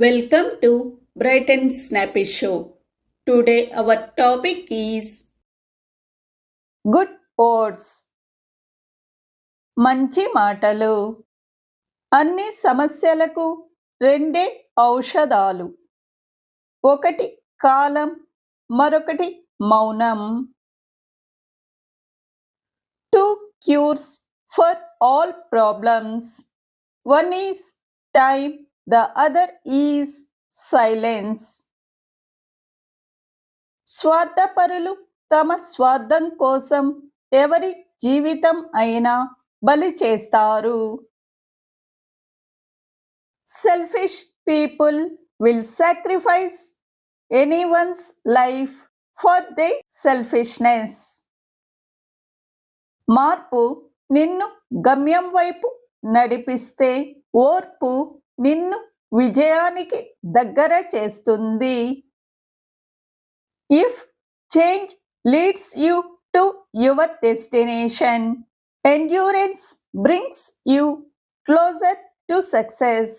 Welcome to Bright and Snappy Show. Today our topic is good ఓట్స్. మంచి మాటలు. అన్ని సమస్యలకు రెండే ఔషధాలు. ఒకటి కాలం, మరొకటి మౌనం. Two cures for all problems. One is time, the other is silence. స్వార్థపరులు తమ స్వార్థం కోసం ఎవరి జీవితం అయినా బలి చేస్తారు. Selfish people will sacrifice anyone's life for their selfishness. మార్పు నిన్ను గమ్యం వైపు నడిపిస్తే ఓర్పు నిన్ను విజయానికి దగ్గర చేస్తుంది. If change leads you to your destination, endurance brings you closer to success.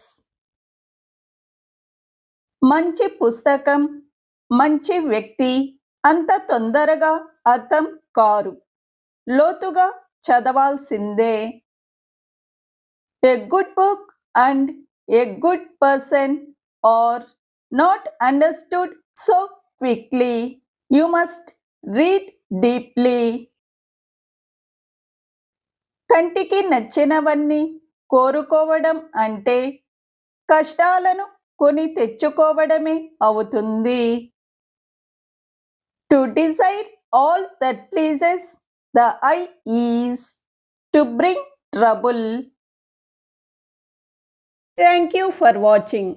మంచి పుస్తకం, మంచి వ్యక్తి అంత తొందరగా అర్థం కారు, లోతుగా చదవాల్సిందే. A good book and a good person are not understood so quickly. You must read deeply. కంటికి నచ్చినవన్నీ కోరుకోవడం అంటే కష్టాలను కొని తెచ్చుకోవడమే అవుతుంది. To desire all that pleases the eye is to bring trouble. Thank you for watching.